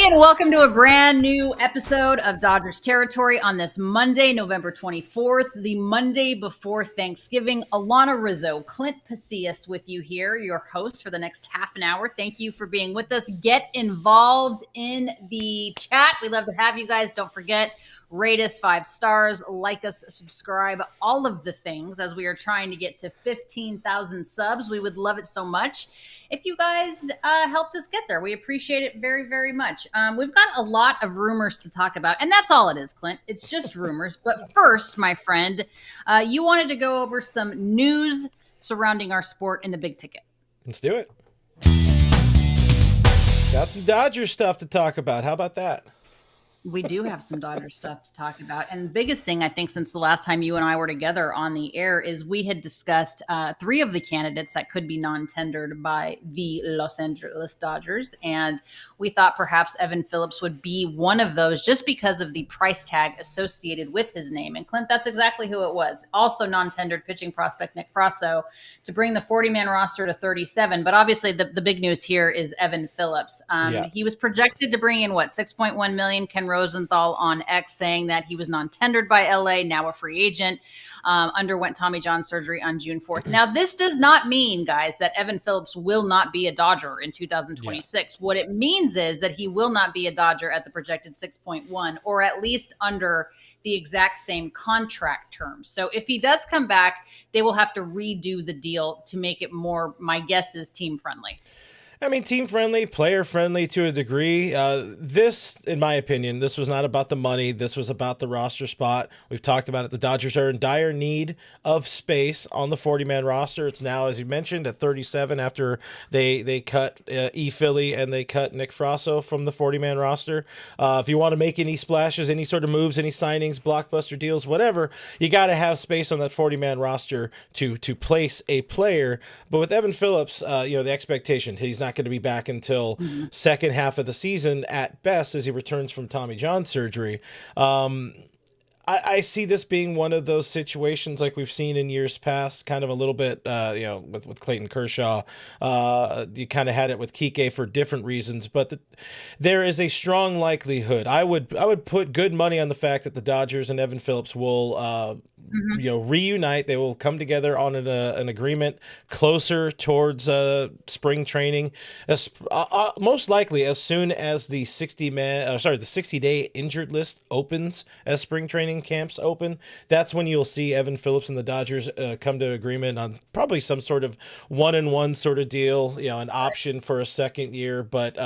And welcome to a brand new episode of Dodgers Territory on this Monday, November 24th, the Monday before Thanksgiving. Alanna, Rizzo, Clint Pasillas with you here, your host for the next half an hour. Thank you for being with us. Get involved in the chat. We love to have you guys. Don't forget, rate us 5 stars, like us, subscribe, all of the things as we are trying to get to 15,000 subs. We would love it so much if you guys helped us get there. We appreciate it very, very much. We've got a lot of rumors to talk about, and that's all it is, Clint. It's just rumors. But first, my friend, you wanted to go over some news surrounding our sport in the big ticket. Let's do it. Got some Dodgers stuff to talk about. How about that? We do have some Dodgers stuff to talk about. And the biggest thing, I think, since the last time you and I were together on the air is we had discussed 3 of the candidates that could be non-tendered by the Los Angeles Dodgers. And we thought perhaps Evan Phillips would be one of those just because of the price tag associated with his name. And Clint, that's exactly who it was. Also non-tendered pitching prospect Nick Frasso to bring the 40-man roster to 37. But obviously the big news here is Evan Phillips. He was projected to bring in, $6.1 million. Ken Rosenthal on X saying that he was non-tendered by LA, now a free agent, underwent Tommy John surgery on June 4th. Now, this does not mean, guys, that Evan Phillips will not be a Dodger in 2026. Yeah. What it means is that he will not be a Dodger at the projected 6.1, or at least under the exact same contract terms. So if he does come back, they will have to redo the deal to make it more, my guess is, team friendly. I mean, team-friendly, player-friendly to a degree. This, in my opinion, this was not about the money. This was about the roster spot. We've talked about it. The Dodgers are in dire need of space on the 40-man roster. It's now, as you mentioned, at 37 after they cut Philly and they cut Nick Frasso from the 40-man roster. If you want to make any splashes, any sort of moves, any signings, blockbuster deals, whatever, you got to have space on that 40-man roster to place a player. But with Evan Phillips, the expectation, he's not going to be back until second half of the season at best as he returns from Tommy John surgery. I see this being one of those situations like we've seen in years past, kind of a little bit, with Clayton Kershaw. You kind of had it with Kike for different reasons, but there is a strong likelihood. I would put good money on the fact that the Dodgers and Evan Phillips will reunite. They will come together on an agreement closer towards spring training, most likely as soon as the 60-day injured list opens, as spring training camps open. That's when you'll see Evan Phillips and the Dodgers come to agreement on probably some sort of 1-and-1 sort of deal, an option for a second year. But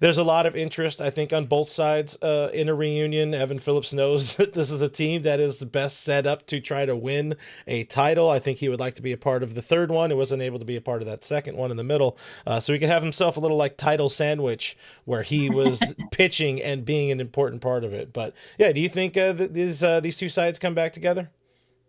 there's a lot of interest, I think, on both sides in a reunion. Evan Phillips knows that this is a team that is the best set up to try to win a title. I think he would like to be a part of the third one. He wasn't able to be a part of that second one in the middle. So he could have himself a little title sandwich where he was pitching and being an important part of it. But yeah, do you think that these two sides come back together?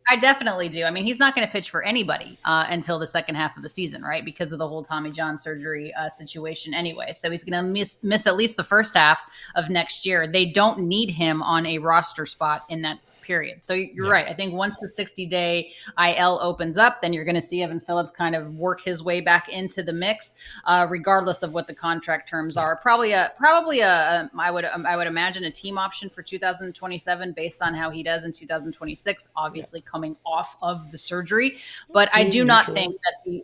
I definitely do. I mean, he's not going to pitch for anybody until the second half of the season, right? Because of the whole Tommy John surgery situation anyway. So he's going to miss at least the first half of next year. They don't need him on a roster spot in that period. So you're right. I think once the 60-day IL opens up, then you're going to see Evan Phillips kind of work his way back into the mix, regardless of what the contract terms are. Probably I would imagine a team option for 2027 based on how he does in 2026, obviously coming off of the surgery. But I do not think that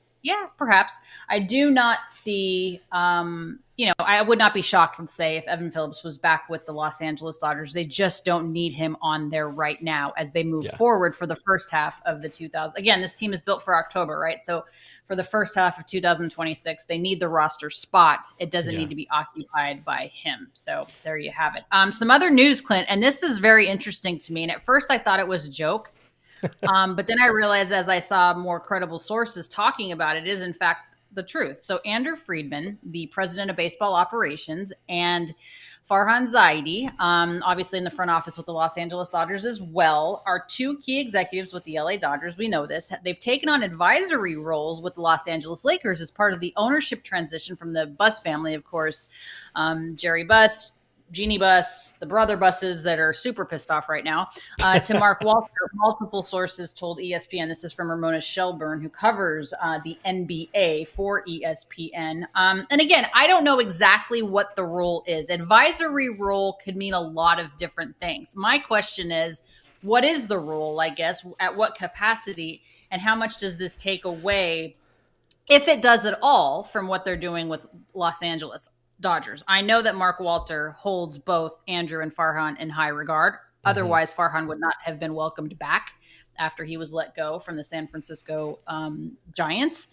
perhaps. I do not see, I would not be shocked, let's say, if Evan Phillips was back with the Los Angeles Dodgers. They just don't need him on there right now as they move forward for the first half of the 2000. Again, this team is built for October, right? So for the first half of 2026, they need the roster spot. It doesn't need to be occupied by him. So there you have it. Some other news, Clint, and this is very interesting to me. And at first I thought it was a joke. But then I realized as I saw more credible sources talking about it, is in fact the truth. So Andrew Friedman, the president of baseball operations, and Farhan Zaidi, obviously in the front office with the Los Angeles Dodgers as well, are 2 key executives with the LA Dodgers. We know this. They've taken on advisory roles with the Los Angeles Lakers as part of the ownership transition from the Buss family, of course. Jerry Buss, Genie Bus, the brother buses that are super pissed off right now, to Mark Walter. Multiple sources told ESPN, this is from Ramona Shelburne, who covers the NBA for ESPN. And again, I don't know exactly what the rule is. Advisory role could mean a lot of different things. My question is, what is the rule, I guess, at what capacity, and how much does this take away, if it does at all, from what they're doing with Los Angeles Dodgers? I know that Mark Walter holds both Andrew and Farhan in high regard. Otherwise, Farhan would not have been welcomed back after he was let go from the San Francisco Giants.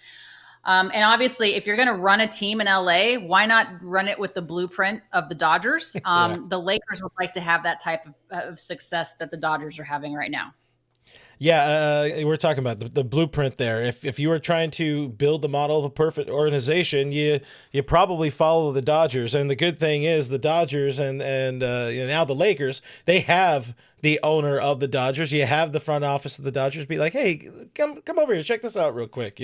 And obviously, if you're going to run a team in LA, why not run it with the blueprint of the Dodgers? The Lakers would like to have that type of success that the Dodgers are having right now. Yeah, we're talking about the blueprint there. If you were trying to build the model of a perfect organization, you probably follow the Dodgers. And the good thing is the Dodgers and now the Lakers, they have the owner of the Dodgers. You have the front office of the Dodgers be like, hey, come over here, check this out real quick.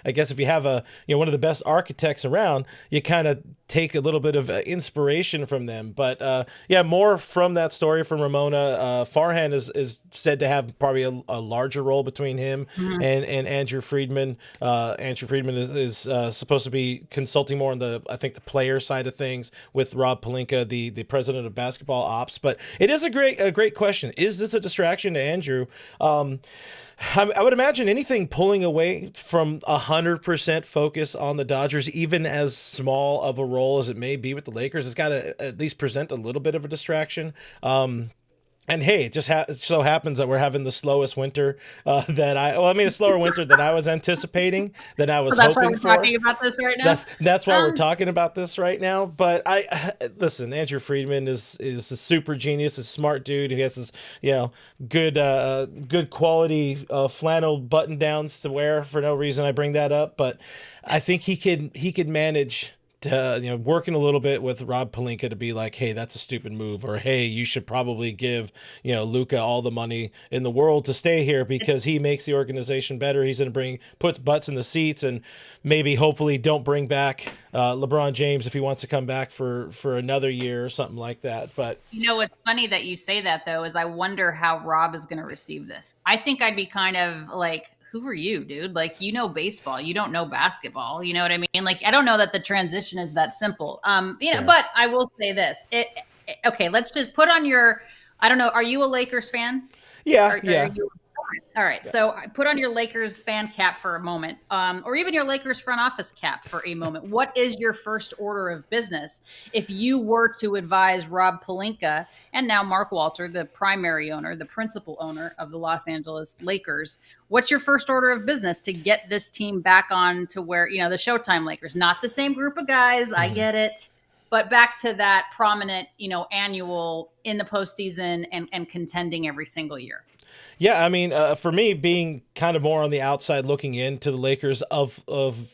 I guess if you have one of the best architects around, you kind of take a little bit of inspiration from them. But more from that story from Ramona. Farhan is said to have probably a larger role between him and Andrew Friedman. Andrew Friedman is supposed to be consulting more on the player side of things with Rob Pelinka, the president of basketball ops. But it is a great question. Is this a distraction to Andrew? I would imagine anything pulling away from 100% focus on the Dodgers, even as small of a role as it may be with the Lakers, has got to at least present a little bit of a distraction. And hey, it just so happens that we're having the slowest winter the slower winter than I was anticipating, than I was hoping for. That's why we're talking about this right now. That's why we're talking about this right now. But listen, Andrew Friedman is a super genius, a smart dude who has this good quality flannel button downs to wear for no reason. I bring that up, but I think he could manage to, working a little bit with Rob Pelinka to be like, hey, that's a stupid move, or hey, you should probably give Luka all the money in the world to stay here because he makes the organization better. He's going to put butts in the seats, and maybe hopefully don't bring back LeBron James if he wants to come back for another year or something like that. But what's funny that you say that, though, is I wonder how Rob is going to receive this. I think I'd be kind of like, who are you, dude? Like, baseball, you don't know basketball. You know what I mean? Like, I don't know that the transition is that simple. But I will say this. Okay, let's just put on your, I don't know, are you a Lakers fan? Yeah. All right. So put on your Lakers fan cap for a moment, or even your Lakers front office cap for a moment. What is your first order of business if you were to advise Rob Pelinka and now Mark Walter, the primary owner, the principal owner of the Los Angeles Lakers? What's your first order of business to get this team back on to where, the Showtime Lakers, not the same group of guys, I get it, but back to that prominent, annual in the postseason and contending every single year? Yeah, I mean, for me, being kind of more on the outside looking into the Lakers of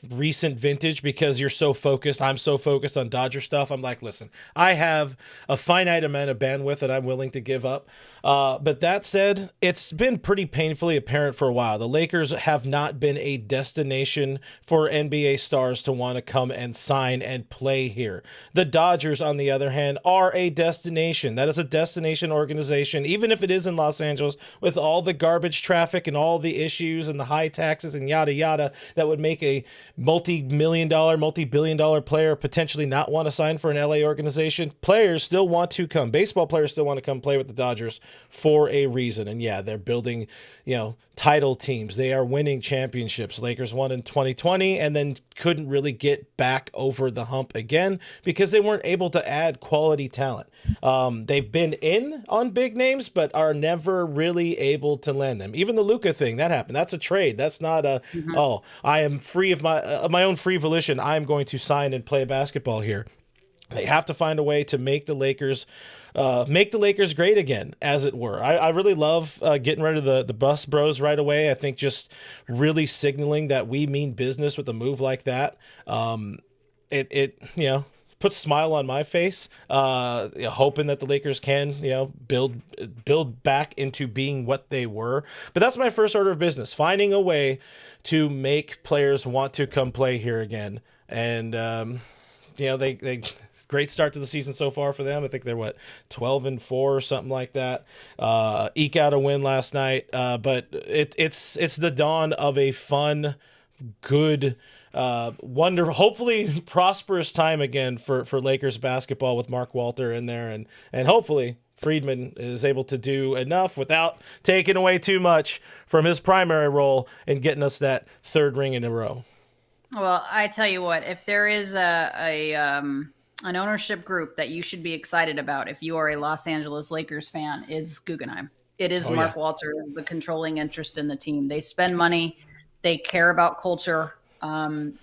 recent vintage, because I'm so focused on Dodger stuff. I'm like, listen, I have a finite amount of bandwidth that I'm willing to give up. But that said, it's been pretty painfully apparent for a while. The Lakers have not been a destination for NBA stars to want to come and sign and play here. The Dodgers, on the other hand, are a destination. That is a destination organization, even if it is in Los Angeles, with all the garbage traffic and all the issues and the high taxes and yada yada that would make a multi-billion dollar player potentially not want to sign for an LA organization. Players still want to come. Baseball players still want to come play with the Dodgers for a reason. And yeah, they're building, title teams. They are winning championships. Lakers won in 2020 and then couldn't really get back over the hump again because they weren't able to add quality talent. They've been in on big names, but are never really able to land them. Even the Luka thing, that happened. That's a trade. That's not a, I am free of my own free volition. I'm going to sign and play basketball here. They have to find a way to make the Lakers great again, as it were. I really love getting rid of the bus bros right away. I think just really signaling that we mean business with a move like that. It puts a smile on my face, hoping that the Lakers can, build back into being what they were. But that's my first order of business, finding a way to make players want to come play here again. And, they great start to the season so far for them. I think they're 12-4 or something like that. Eke out a win last night, but it's the dawn of a fun, good, wonderful, hopefully prosperous time again for Lakers basketball with Mark Walter in there, and hopefully Friedman is able to do enough without taking away too much from his primary role in getting us that third ring in a row. Well, I tell you what, if there is an ownership group that you should be excited about if you are a Los Angeles Lakers fan, is Guggenheim. It is Mark Walter, the controlling interest in the team. They spend money. They care about culture. I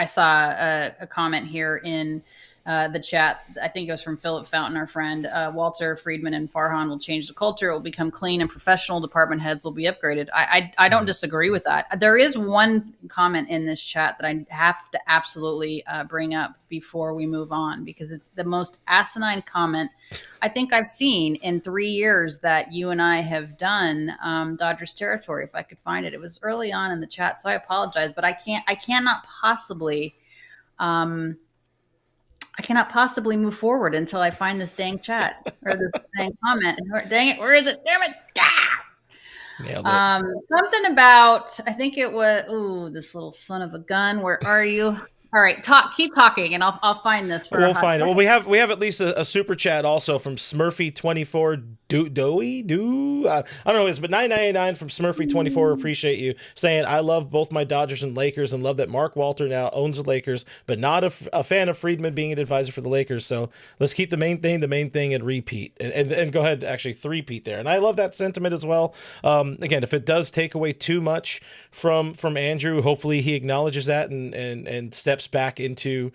saw a comment here in the chat. I think it was from Philip Fountain, our friend. Walter, Friedman, and Farhan will change the culture. It will become clean and professional. Department heads will be upgraded. I don't disagree with that. There is one comment in this chat that I have to absolutely bring up before we move on, because it's the most asinine comment I think I've seen in 3 years that you and I have done Dodgers territory. If I could find it, it was early on in the chat, so I apologize, but I cannot possibly move forward until I find this dang chat or this dang comment. Dang it, where is it? Damn it! Nailed it. Something about, I think it was, this little son of a gun. Where are you? All right, keep talking, and I'll find this for. We'll find it. Well, we have at least a super chat also from Smurfy24. I don't know, but 999 from Smurfy24. Appreciate you saying, I love both my Dodgers and Lakers, and love that Mark Walter now owns the Lakers, but not a fan of Friedman being an advisor for the Lakers. So let's keep the main thing, and repeat, and go ahead, actually three-peat there. And I love that sentiment as well. Again, if it does take away too much from Andrew, hopefully he acknowledges that and steps back into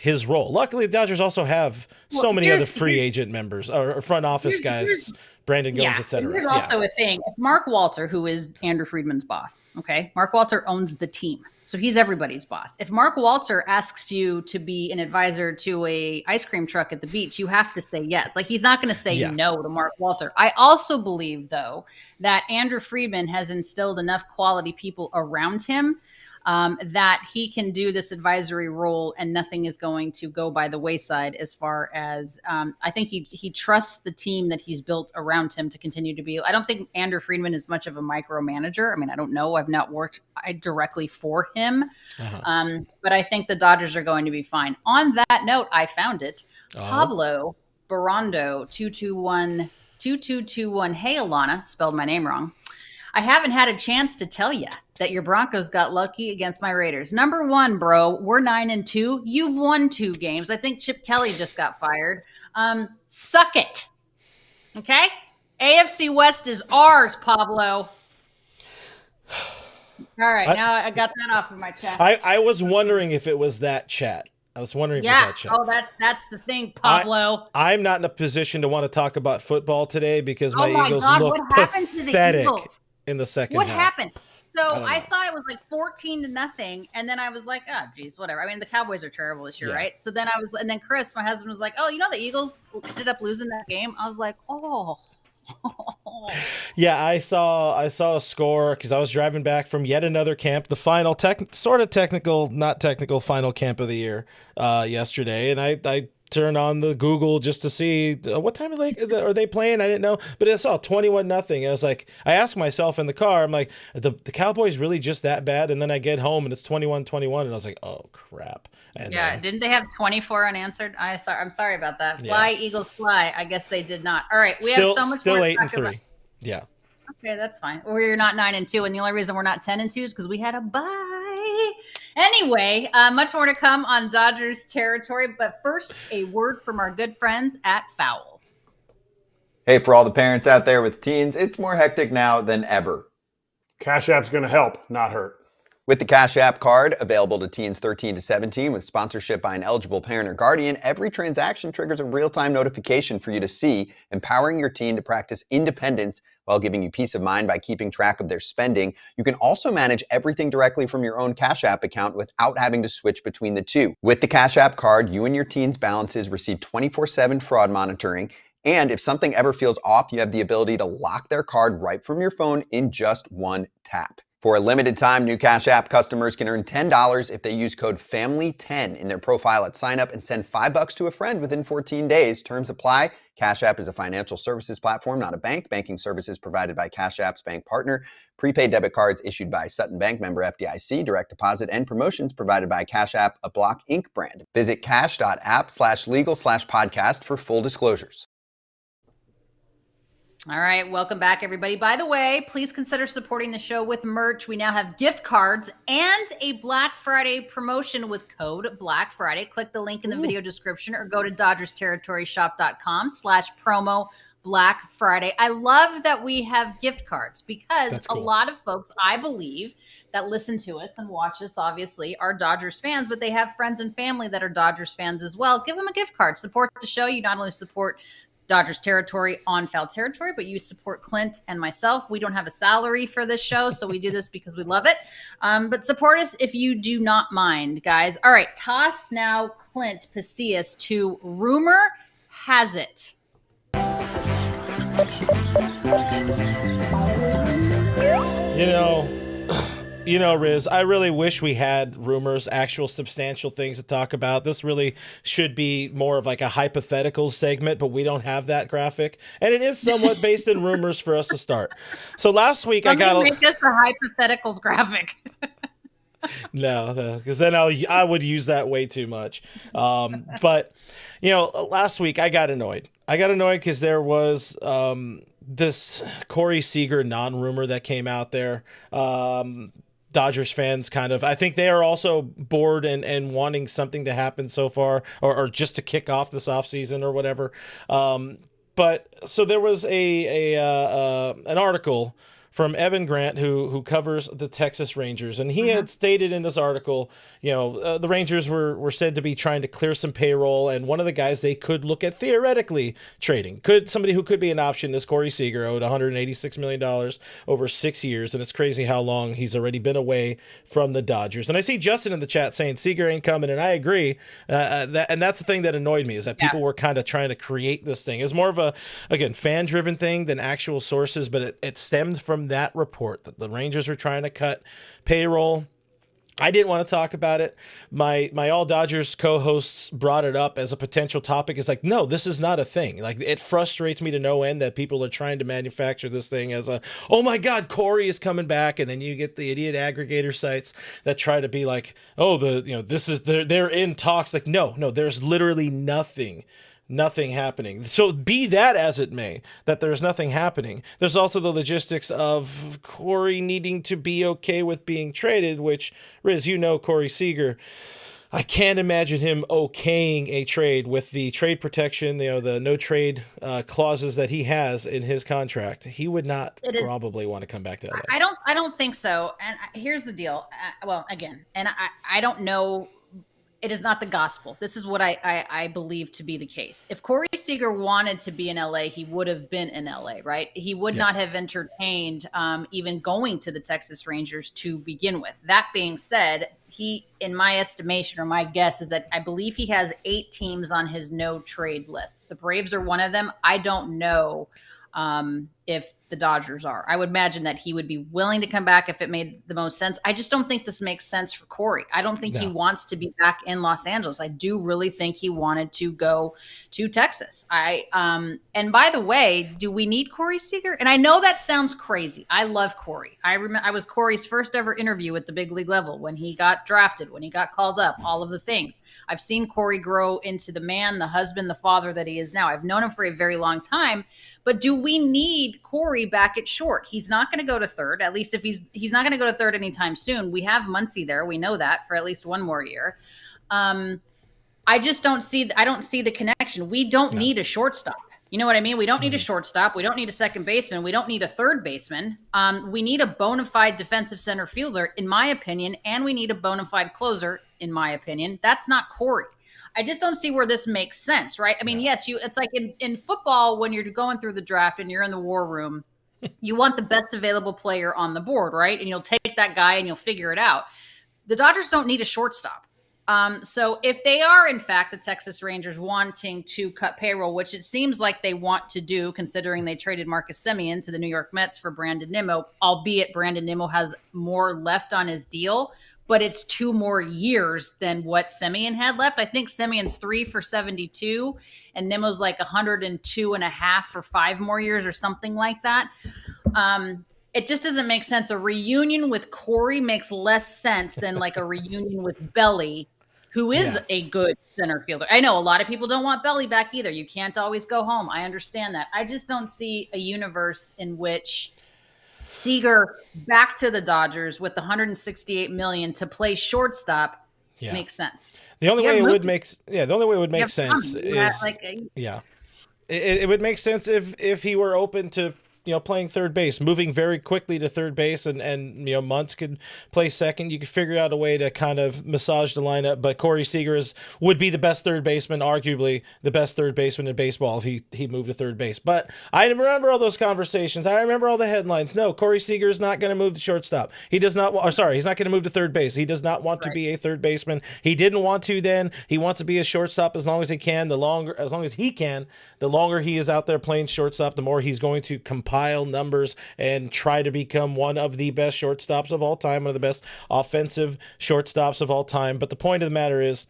his role. Luckily, the Dodgers also have so many other free agent members or front office guys, Brandon Gomes, etc. There's also a thing. If Mark Walter, who is Andrew Friedman's boss, okay, Mark Walter owns the team, so he's everybody's boss. If Mark Walter asks you to be an advisor to a ice cream truck at the beach, you have to say yes. Like, he's not going to say no to Mark Walter. I also believe, though, that Andrew Friedman has instilled enough quality people around him that he can do this advisory role and nothing is going to go by the wayside, as far as I think he trusts the team that he's built around him to continue to be. I don't think Andrew Friedman is much of a micromanager. I mean, I don't know. I've not worked directly for him. But I think the Dodgers are going to be fine. On that note, I found it. Pablo Barondo 2221. Hey, Alanna, spelled my name wrong. I haven't had a chance to tell you that your Broncos got lucky against my Raiders. Number one, bro, we're 9-2. You've won 2 games. I think Chip Kelly just got fired. Suck it. Okay? AFC West is ours, Pablo. All right, now I got that off of my chest. I was wondering if it was that chat. I was wondering if it was that chat. Oh, that's the thing, Pablo. I'm not in a position to want to talk about football today because my Eagles look pathetic in the second half. What happened? So I saw it was like 14-0, and then I was like, oh, geez, whatever. I mean, the Cowboys are terrible this year, right? So then and then Chris, my husband, was like, oh, the Eagles ended up losing that game. I was like, oh. Yeah, I saw a score because I was driving back from yet another camp, the final sort of technical, not technical final camp of the year yesterday, and I turned on the Google just to see what time are they playing. I didn't know, but I saw 21-0. And I was like, I asked myself in the car, I'm like, the Cowboys really just that bad? And then I get home and it's 21-21, and I was like, oh crap. And didn't they have 24 unanswered? I'm sorry about that. Fly, Eagles, fly. I guess they did not. All right, we have so much still more 8-3. About. Yeah. Okay, that's fine. We're not 9-2, and the only reason we're not 10-2 is because we had a bye. Anyway, much more to come on Dodgers territory, but first, a word from our good friends at Foul. Hey, for all the parents out there with teens, it's more hectic now than ever. Cash App's going to help, not hurt. With the Cash App card, available to teens 13 to 17 with sponsorship by an eligible parent or guardian, every transaction triggers a real-time notification for you to see, empowering your teen to practice independence while giving you peace of mind by keeping track of their spending. You can also manage everything directly from your own Cash App account without having to switch between the two. With the Cash App card, you and your teen's balances receive 24/7 fraud monitoring, and if something ever feels off, you have the ability to lock their card right from your phone in just one tap. For a limited time, new Cash App customers can earn $10 if they use code FAMILY10 in their profile at sign up and send $5 to a friend within 14 days. Terms apply. Cash App is a financial services platform, not a bank. Banking services provided by Cash App's bank partner. Prepaid debit cards issued by Sutton Bank, member FDIC. Direct deposit and promotions provided by Cash App, a Block Inc. brand. Visit cash.app/legal/podcast for full disclosures. All right, welcome back, everybody. By the way, please consider supporting the show with merch. We now have gift cards and a Black Friday promotion with code Black Friday. Click the link in the video description or go to DodgersTerritoryShop.com/promo Black Friday. I love that we have gift cards because a lot of folks, I believe, that listen to us and watch us, obviously, are Dodgers fans, but they have friends and family that are Dodgers fans as well. Give them a gift card. Support the show. You not only support Dodgers territory on foul territory, but you support Clint and myself. We don't have a salary for this show, so we do this because we love it. But support us if you do not mind, guys. All right, toss now Clint Pasillas to rumor has it. You know, Riz, I really wish we had rumors, actual substantial things to talk about. This really should be more of like a hypothetical segment, but we don't have that graphic. And it is somewhat based in rumors for us to start. So last week make us a hypotheticals graphic. No, because then I would use that way too much. But, last week I got annoyed. I got annoyed because there was this Corey Seager non-rumor that came out there. Dodgers fans I think they are also bored and wanting something to happen so far or just to kick off this offseason or whatever. But so there was an article from Evan Grant, who covers the Texas Rangers. And he had stated in this article, the Rangers were said to be trying to clear some payroll. And one of the guys they could look at theoretically trading, somebody who could be an option is Corey Seager, owed $186 million over 6 years. And it's crazy how long he's already been away from the Dodgers. And I see Justin in the chat saying Seager ain't coming. And I agree. And that's the thing that annoyed me is that people were kind of trying to create this thing. It's more of a, again, fan-driven thing than actual sources, but it stemmed from that report that the Rangers were trying to cut payroll. I didn't want to talk about it. My All Dodgers co-hosts brought it up as a potential topic. It's like, no, this is not a thing. Like, it frustrates me to no end that people are trying to manufacture this thing as oh my God, Corey is coming back. And then you get the idiot aggregator sites that try to be like, oh, this is, they're in talks. Like, no, there's literally nothing happening. So be that as it may, that there's nothing happening. There's also the logistics of Corey needing to be okay with being traded, which, Riz, Corey Seager, I can't imagine him okaying a trade with the trade protection, the no trade clauses that he has in his contract. He would not probably want to come back to LA. I don't think so. And here's the deal. I don't know. It is not the gospel. This is what I believe to be the case. If Corey Seager wanted to be in LA, he would have been in LA, right? He would not have entertained even going to the Texas Rangers to begin with. That being said, he, in my estimation or my guess, is that I believe he has 8 teams on his no trade list. The Braves are one of them. I don't know if the Dodgers are. I would imagine that he would be willing to come back if it made the most sense. I just don't think this makes sense for Corey. I don't think he wants to be back in Los Angeles. I do really think he wanted to go to Texas. And by the way, do we need Corey Seager? And I know that sounds crazy. I love Corey. I remember I was Corey's first ever interview at the big league level when he got drafted, when he got called up, all of the things. I've seen Corey grow into the man, the husband, the father that he is now. I've known him for a very long time. But do we need Corey back at short? He's not going to go to third, at least if he's not going to go to third anytime soon. We have Muncy there. We know that for at least one more year. I just don't see the connection. We don't need a shortstop. You know what I mean? We don't need a shortstop. We don't need a second baseman. We don't need a third baseman. We need a bona fide defensive center fielder, in my opinion, and we need a bona fide closer, in my opinion. That's not Corey. I just don't see where this makes sense, right? I mean, yes, it's like in football when you're going through the draft and you're in the war room, you want the best available player on the board, right? And you'll take that guy and you'll figure it out. The Dodgers don't need a shortstop. So if they are, in fact, the Texas Rangers wanting to cut payroll, which it seems like they want to do, considering they traded Marcus Semien to the New York Mets for Brandon Nimmo, albeit Brandon Nimmo has more left on his deal, but it's 2 more years than what Semien had left. I think Semien's 3 for 72 and Nimmo's like 102 and a half for 5 more years or something like that. It just doesn't make sense. A reunion with Corey makes less sense than like a reunion with Belly, who is a good center fielder. I know a lot of people don't want Belly back either. You can't always go home. I understand that. I just don't see a universe in which Seager back to the Dodgers with $168 million to play shortstop makes sense. The only way it would make sense is it would make sense if he were open to playing third base, moving very quickly to third base, and Muntz could play second. You could figure out a way to kind of massage the lineup, but Corey Seager would be the best third baseman, arguably the best third baseman in baseball if he moved to third base. But I remember all those conversations. I remember all the headlines. No, Corey Seager is not going to move to shortstop. He's not going to move to third base. He does not want to be a third baseman. He didn't want to then. He wants to be a shortstop as long as he can. As long as he can, the longer he is out there playing shortstop, the more he's going to compile numbers and try to become one of the best shortstops of all time, one of the best offensive shortstops of all time. But the point of the matter is,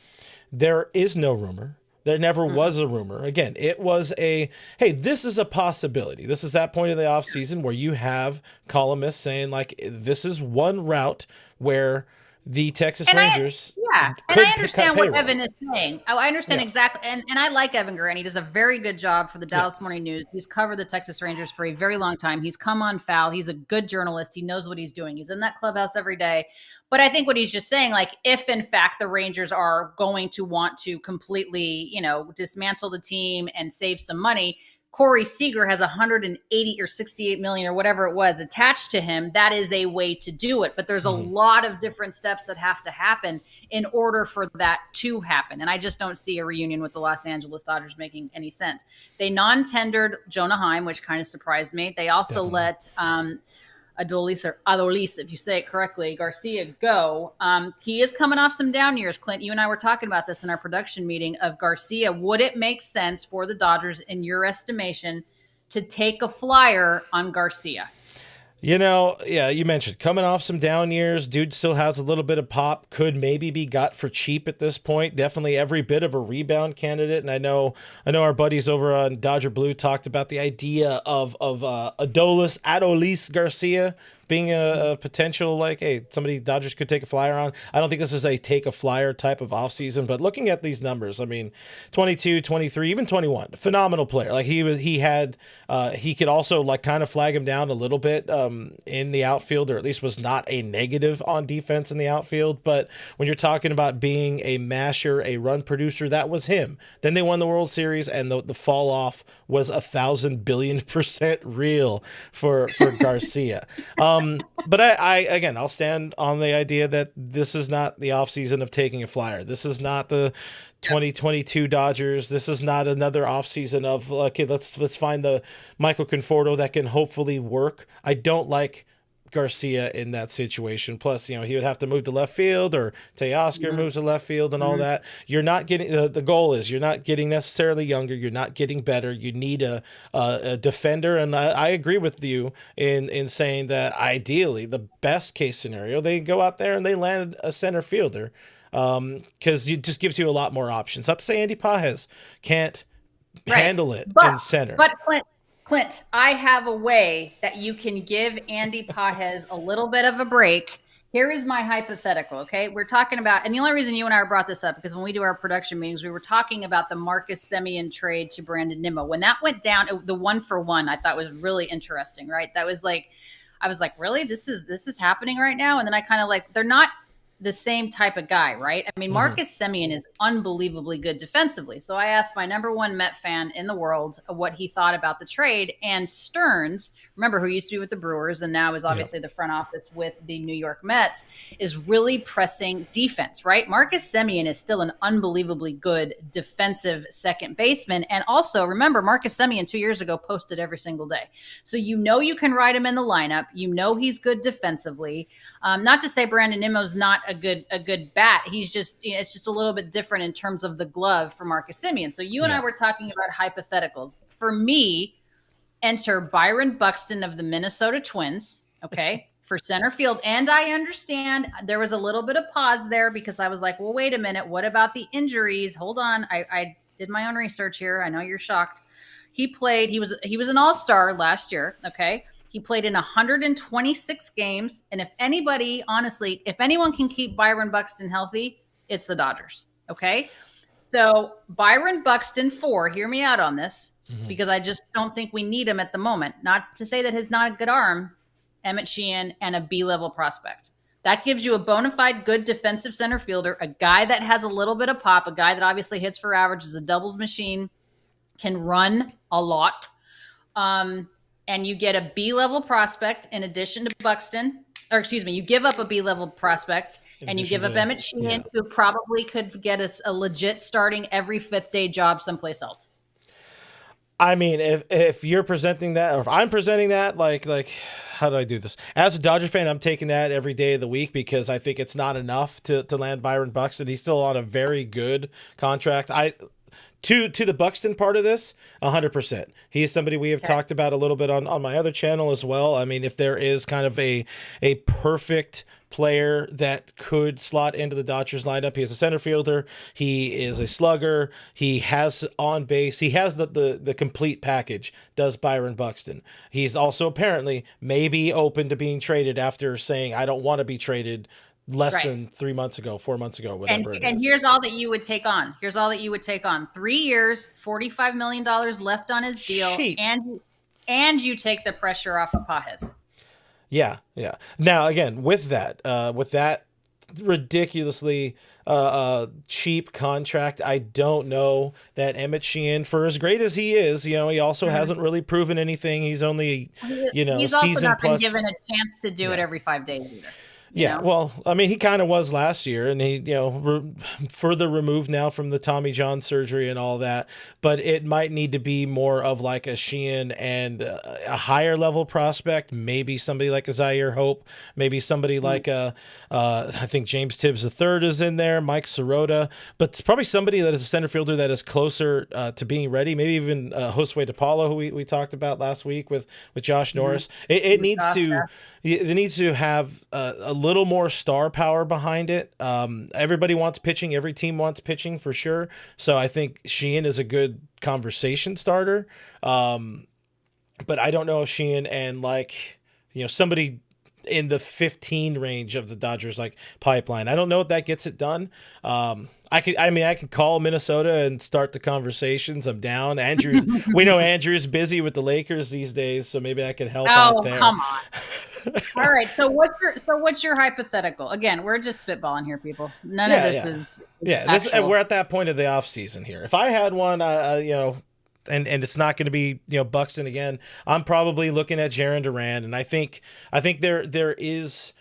there is no rumor. There never was a rumor. Again, it was hey, this is a possibility. This is that point of the offseason where you have columnists saying, like, this is one route where the Texas Rangers. And I understand what Evan is saying. I understand exactly. And I like Evan Guerin. He does a very good job for the Dallas Morning News. He's covered the Texas Rangers for a very long time. He's come on foul. He's a good journalist. He knows what he's doing. He's in that clubhouse every day. But I think what he's just saying, like, if in fact the Rangers are going to want to completely, dismantle the team and save some money, Corey Seager has 180 or 68 million or whatever it was attached to him. That is a way to do it. But there's a lot of different steps that have to happen in order for that to happen. And I just don't see a reunion with the Los Angeles Dodgers making any sense. They non-tendered Jonah Heim, which kind of surprised me. They also let Adolis, if you say it correctly, Garcia go. He is coming off some down years. Clint, you and I were talking about this in our production meeting of Garcia. Would it make sense for the Dodgers, in your estimation, to take a flyer on Garcia? You mentioned coming off some down years. Dude still has a little bit of pop. Could maybe be got for cheap at this point. Definitely every bit of a rebound candidate. And I know our buddies over on Dodger Blue talked about the idea of Adolis Garcia being a potential, like, hey, somebody Dodgers could take a flyer on. I don't think this is a take a flyer type of offseason, but looking at these numbers, I mean, 22, 23, even 21, phenomenal player. Like he could also like kind of flag him down a little bit in the outfield, or at least was not a negative on defense in the outfield. But when you're talking about being a masher, a run producer, that was him. Then they won the World Series, and the fall off was 1,000 billion% real for Garcia. But I'll stand on the idea that this is not the offseason of taking a flyer. This is not the 2022 Dodgers. This is not another offseason of, okay, let's find the Michael Conforto that can hopefully work. I don't like Garcia in that situation. Plus, he would have to move to left field, or Teoscar moves to left field and all that. You're not getting the goal is you're not getting necessarily younger. You're not getting better. You need a defender. And I agree with you in saying that ideally the best case scenario, they go out there and they land a center fielder, because it just gives you a lot more options. Not to say Andy Pages can't handle it in center. But Clint, I have a way that you can give Andy Pages a little bit of a break. Here is my hypothetical, okay? We're talking about, and the only reason you and I brought this up, because when we do our production meetings, we were talking about the Marcus Semien trade to Brandon Nimmo. When that went down, the 1-for-1 I thought was really interesting, right? That was like, I was like, really? This is happening right now? And then I kind of like, they're not the same type of guy, right? I mean, Marcus Semien is unbelievably good defensively. So I asked my number one Met fan in the world what he thought about the trade. And Stearns, remember, who used to be with the Brewers and now is obviously the front office with the New York Mets, is really pressing defense, right? Marcus Semien is still an unbelievably good defensive second baseman. And also, remember, Marcus Semien 2 years ago posted every single day. So you can ride him in the lineup. He's good defensively. Not to say Brandon Nimmo's not a good bat. He's just, it's just a little bit different in terms of the glove for Marcus Semien. So you and I were talking about hypotheticals. For me, enter Byron Buxton of the Minnesota Twins, okay, for center field. And I understand there was a little bit of pause there because I was like, well, wait a minute. What about the injuries? Hold on. I did my own research here. I know you're shocked. He was an all-star last year, okay? He played in 126 games. And if anybody, honestly, if anyone can keep Byron Buxton healthy, it's the Dodgers, okay? So Byron Buxton, 4, hear me out on this, because I just don't think we need him at the moment. Not to say that he's not a good arm, Emmett Sheehan, and a B-level prospect. That gives you a bona fide good defensive center fielder, a guy that has a little bit of pop, a guy that obviously hits for average, is a doubles machine, can run a lot. And you get a B-level prospect in addition to Buxton, or excuse me, you give up a B-level prospect and you give up Emmett Sheehan, who probably could get us a legit starting every 5th day job someplace else. I mean, if you're presenting that, or if I'm presenting that, like how do I do this? As a Dodger fan, I'm taking that every day of the week because I think it's not enough to land Byron Buxton. He's still on a very good contract. To the Buxton part of this, 100%. He is somebody we have talked about a little bit on my other channel as well. I mean, if there is kind of a perfect player that could slot into the Dodgers lineup, he is a center fielder. He is a slugger. He has on base. He has the complete package, does Byron Buxton. He's also apparently maybe open to being traded after saying, I don't want to be traded less than 3 months ago, 4 months ago, whatever it is. And here's all that you would take on. 3 years, $45 million left on his deal. Cheap. And you take the pressure off of Pasillas. Yeah. Now, again, with that ridiculously cheap contract, I don't know that Emmett Sheehan, for as great as he is, he also hasn't really proven anything. He's only, he's also season not plus. been given a chance to do it every 5 days either. Well, I mean, he kind of was last year, and he, further removed now from the Tommy John surgery and all that. But it might need to be more of like a Sheehan and a higher level prospect, maybe somebody like a Zaire Hope, maybe somebody like I think James Tibbs III is in there, Mike Sirota, but it's probably somebody that is a center fielder that is closer to being ready. Maybe even Josue DePaulo, who we talked about last week with Josh Norris. It needs to have a little more star power behind it. Everybody wants pitching. Every team wants pitching for sure. So I think Sheehan is a good conversation starter. But I don't know if Sheehan and somebody in the 15 range of the Dodgers pipeline, I don't know if that gets it done. I could call Minnesota and start the conversations. I'm down. We know Andrew's busy with the Lakers these days, so maybe I could help out there. Oh, come on. All right. So what's your hypothetical? Again, we're just spitballing here, people. None of this is we're at that point of the off season here. If I had one, and it's not going to be Buxton again, I'm probably looking at Jarren Duran, and I think there is.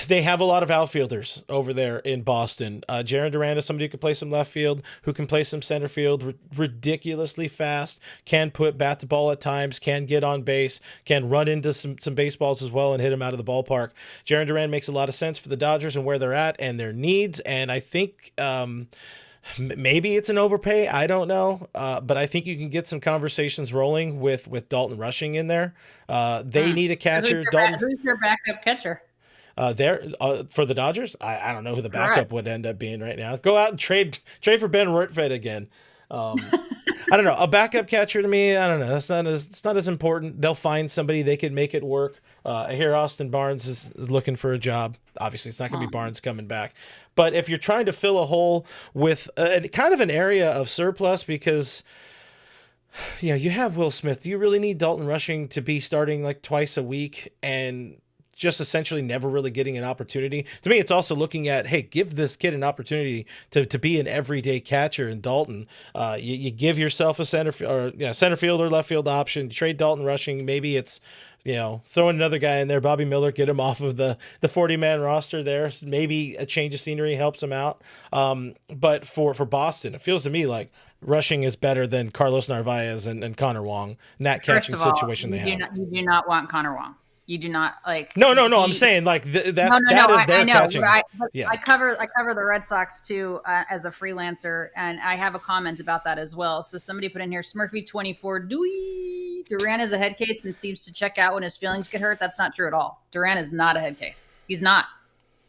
They have a lot of outfielders over there in Boston. Jarren Duran is somebody who can play some left field, who can play some center field, ridiculously fast, can bat the ball at times, can get on base, can run into some baseballs as well and hit them out of the ballpark. Jarren Duran makes a lot of sense for the Dodgers and where they're at and their needs, and I think maybe it's an overpay. I don't know, but I think you can get some conversations rolling with Dalton Rushing in there. They need a catcher. Who's your backup catcher? For the Dodgers, I don't know who the backup would end up being right now. Go out and trade for Ben Rortvedt again. I don't know. A backup catcher to me, I don't know. It's not as important. They'll find somebody. They can make it work. I hear Austin Barnes is looking for a job. Obviously, it's not going to be Barnes coming back. But if you're trying to fill a hole with kind of an area of surplus, because you have Will Smith, do you really need Dalton Rushing to be starting twice a week and just essentially never really getting an opportunity? To me, it's also looking at, hey, give this kid an opportunity to be an everyday catcher in Dalton. You give yourself a center field or left field option, trade Dalton Rushing. Maybe it's, throwing another guy in there, Bobby Miller, get him off of the 40-man roster there. Maybe a change of scenery helps him out. But for Boston, it feels to me like Rushing is better than Carlos Narvaez and Connor Wong in that catching situation they have. You do not want Connor Wong. You do not like. No. I'm saying like that is their I know. catching. I cover the Red Sox too as a freelancer, and I have a comment about that as well. So somebody put in here, Smurfy24, Duran is a head case and seems to check out when his feelings get hurt. That's not true at all. Duran is not a head case. He's not.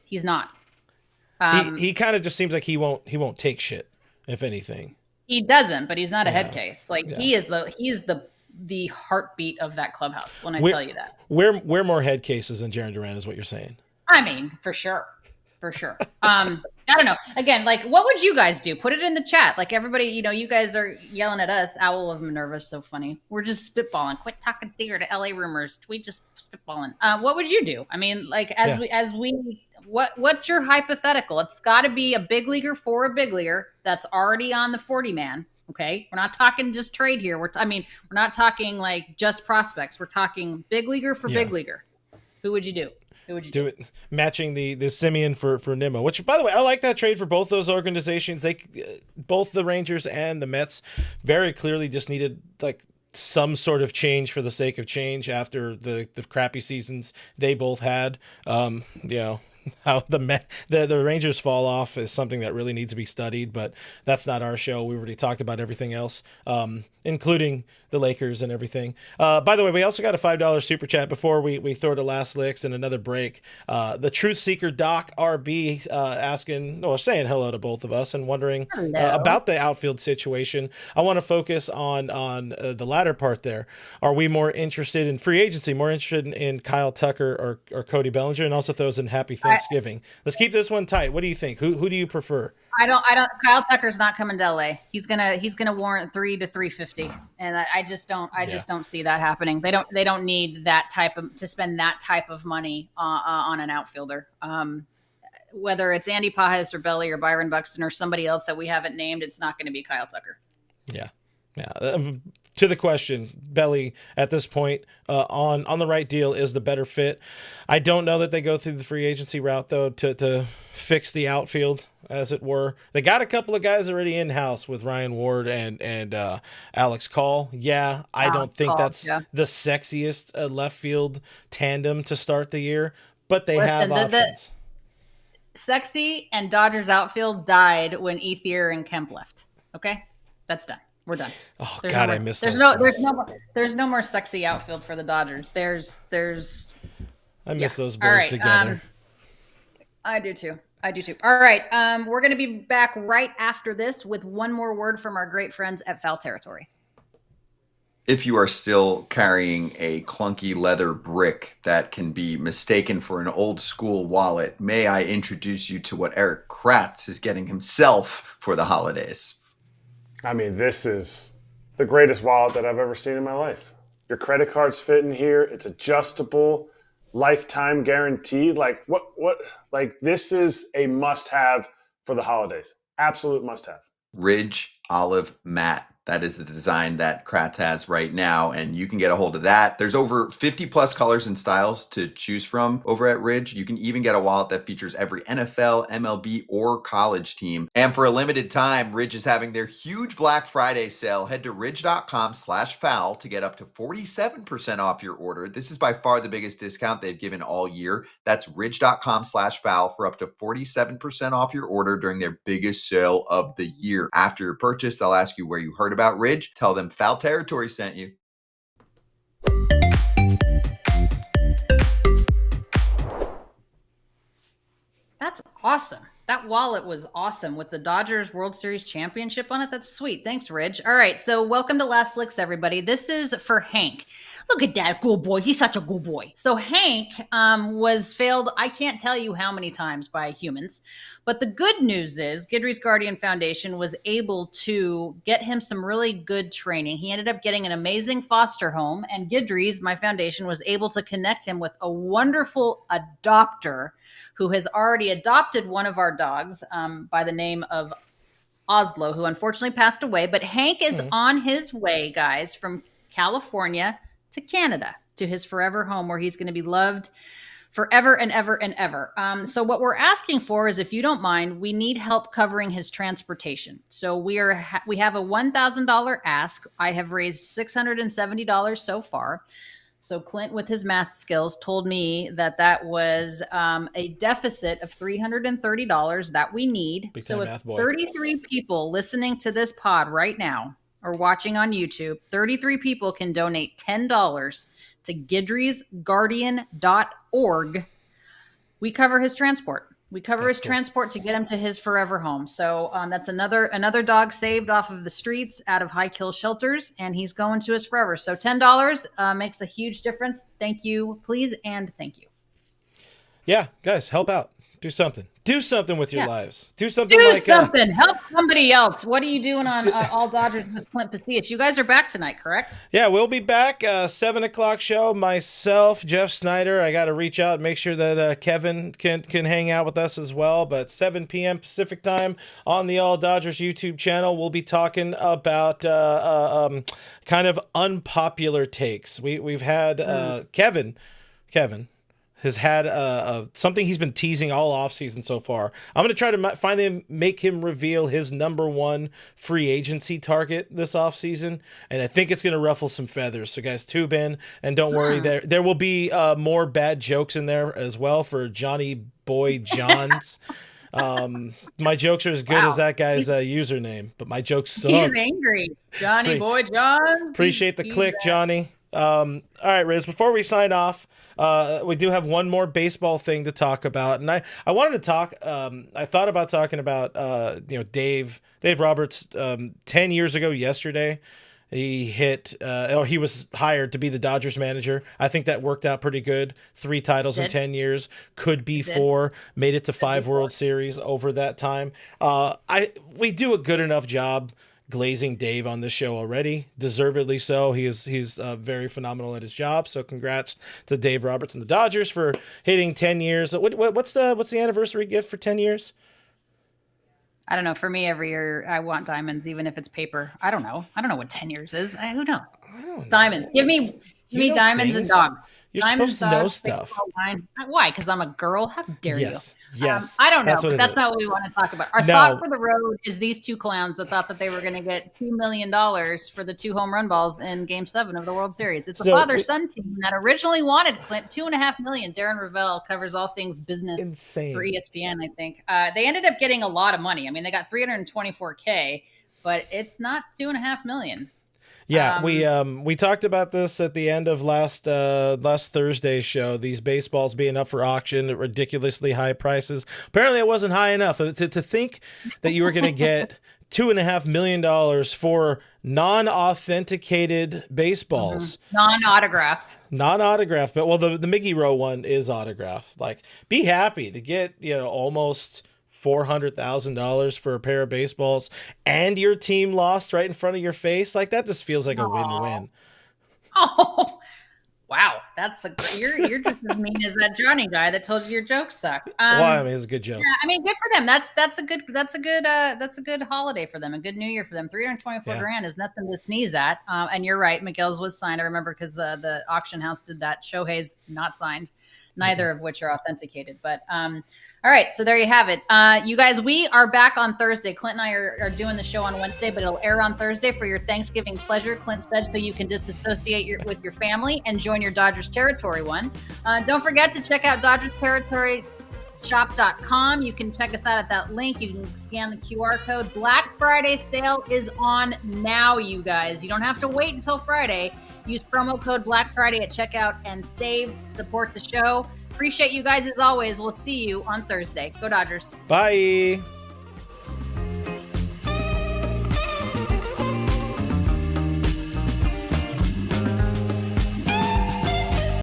He kind of just seems like he won't take shit, if anything. He doesn't, but he's not a head case. Like he is the heartbeat of that clubhouse when I tell you that. We're more head cases than Jarren Duran is what you're saying. I mean, for sure. I don't know. Again, like, what would you guys do? Put it in the chat. Like, everybody, you guys are yelling at us. Owl of Minerva is so funny. We're just spitballing. Quit talking Steer to LA rumors. Tweet just spitballing. What would you do? I mean, like, what's your hypothetical? It's got to be a big leaguer for a big leaguer that's already on the 40-man. Okay, we're not talking just trade here. We're not talking like just prospects. We're talking big leaguer for big leaguer. Who would you do? Do it matching the Semien for Nimmo, which, by the way, I like that trade for both those organizations. They both the Rangers and the Mets very clearly just needed like some sort of change for the sake of change after the crappy seasons they both had. How the Rangers fall off is something that really needs to be studied, but that's not our show. We already talked about everything else, including the Lakers and everything. By the way, we also got a $5 super chat before we throw to last licks and another break. The Truth Seeker Doc RB saying hello to both of us and wondering about the outfield situation. I want to focus on the latter part there. Are we more interested in free agency, more interested in Kyle Tucker or Cody Bellinger? And also throws in Happy Thanksgiving. Let's keep this one tight. What do you think? Who do you prefer? I don't. Kyle Tucker's not coming to LA. He's gonna warrant 3 to 350, and I just don't see that happening. They don't need that to spend that type of money on an outfielder. Whether it's Andy Pajas or Belly or Byron Buxton or somebody else that we haven't named, it's not going to be Kyle Tucker. Yeah. To the question, Belly at this point on the right deal is the better fit. I don't know that they go through the free agency route though to fix the outfield, as it were. They got a couple of guys already in house with Ryan Ward and Alex Call. Yeah, I don't think that's the sexiest left field tandem to start the year, but they have options. Sexy and Dodgers outfield died when Ethier and Kemp left. Okay, that's done. We're done. Oh God, I miss those. There's no more sexy outfield for the Dodgers. I miss those boys together. I do too. All right. We're going to be back right after this with one more word from our great friends at Foul Territory. If you are still carrying a clunky leather brick that can be mistaken for an old school wallet, may I introduce you to what Eric Kratz is getting himself for the holidays. I mean, this is the greatest wallet that I've ever seen in my life. Your credit cards fit in here. It's adjustable, lifetime guaranteed. Like what, like this is a must-have for the holidays. Absolute must-have. Ridge Olive Matte. That is the design that Kratz has right now, and you can get a hold of that. There's over 50 plus colors and styles to choose from over at Ridge. You can even get a wallet that features every NFL, MLB, or college team. And for a limited time, Ridge is having their huge Black Friday sale. Head to ridge.com/foul to get up to 47% off your order. This is by far the biggest discount they've given all year. That's ridge.com/foul for up to 47% off your order during their biggest sale of the year. After your purchase, they'll ask you where you heard about Ridge. Tell them Foul Territory sent you. That's awesome. That wallet was awesome with the Dodgers World Series championship on it. That's sweet. Thanks, Ridge. All right, so welcome to Last Licks, everybody. This is for Hank. Look at that good boy. He's such a good boy. So Hank was failed, I can't tell you how many times by humans. But the good news is Guidry's Guardian Foundation was able to get him some really good training. He ended up getting an amazing foster home, and Guidry's, my foundation, was able to connect him with a wonderful adopter who has already adopted one of our dogs by the name of Oslo, who unfortunately passed away. But Hank is on his way, guys, from California to Canada, to his forever home where he's going to be loved forever and ever and ever. So what we're asking for is, if you don't mind, we need help covering his transportation. So we have a $1,000 ask. I have raised $670 so far. So Clint, with his math skills, told me that was a deficit of $330 that we need. Big So time if math boy. 33 people listening to this pod right now or watching on YouTube, 33 people can donate $10 to GidriesGuardian.org. We cover his transport. We cover his transport to get him to his forever home. So that's another dog saved off of the streets, out of high kill shelters, and he's going to his forever. So $10 makes a huge difference. Thank you, please, and thank you. Yeah, guys, help out. Do something. Do something with your lives. Do something Help somebody else. What are you doing on All Dodgers with Clint Pasillas? You guys are back tonight, correct? Yeah, we'll be back. 7 o'clock show. Myself, Jeff Snyder. I got to reach out and make sure that Kevin can hang out with us as well. But 7 p.m. Pacific time on the All Dodgers YouTube channel, we'll be talking about kind of unpopular takes. We've had Kevin has had something he's been teasing all offseason so far. I'm going to try to finally make him reveal his number one free agency target this offseason, and I think it's going to ruffle some feathers. So, guys, tube in, and don't worry, there will be more bad jokes in there as well for Johnny Boy Johns. My jokes are as good as that guy's username, but my jokes suck. He's angry. Johnny Boy Johns. Appreciate the click, Johnny. All right, Riz, before we sign off, we do have one more baseball thing to talk about, and I wanted to talk. I thought about talking about Dave Roberts. 10 years ago yesterday, he hit. He was hired to be the Dodgers manager. I think that worked out pretty good. 3 titles in 10 years. Could be 4. Made it to 5 World Series over that time. We do a good enough job glazing Dave on this show already, deservedly so. He's very phenomenal at his job. So congrats to Dave Roberts and the Dodgers for hitting 10 years. What's the anniversary gift for 10 years? I don't know. For me, every year I want diamonds, even if it's paper. I don't know what 10 years is. Who knows? Diamonds. Give me diamonds and dogs. You're diamonds, supposed to know dogs, stuff. Why? Because I'm a girl? How dare you? Yes. I don't know, but that's not what we want to talk about. Our thought for the road is these 2 clowns that thought that they were going to get $2 million for the 2 home run balls in Game 7 of the World Series. It's a father-son team that originally wanted Clint $2.5 million. Darren Ravel covers all things business for ESPN, I think. They ended up getting a lot of money. I mean, they got $324K, but it's not $2.5 million. Yeah, we talked about this at the end of last Thursday's show. These baseballs being up for auction at ridiculously high prices. Apparently, it wasn't high enough to think that you were going to get $2.5 million for non-authenticated baseballs, non-autographed. But the Mickey Rowe one is autographed. Like, be happy to get almost $400,000 for a pair of baseballs, and your team lost right in front of your face. Like, that just feels like a win-win. Oh, wow, you're just as mean as that Johnny guy that told you your jokes suck. It's a good joke. Yeah, I mean, good for them. That's a good holiday for them, a good New Year for them. $324,000 is nothing to sneeze at. And you're right, Miguel's was signed. I remember because the auction house did that. Shohei's not signed, neither of which are authenticated. But all right, so there you have it. You guys, we are back on Thursday. Clint and I are doing the show on Wednesday, but it'll air on Thursday for your Thanksgiving pleasure, Clint said, so you can disassociate with your family and join your Dodgers Territory one. Don't forget to check out DodgersTerritoryShop.com. You can check us out at that link. You can scan the QR code. Black Friday sale is on now, you guys. You don't have to wait until Friday. Use promo code Black Friday at checkout and save. Support the show. Appreciate you guys as always. We'll see you on Thursday. Go Dodgers. Bye.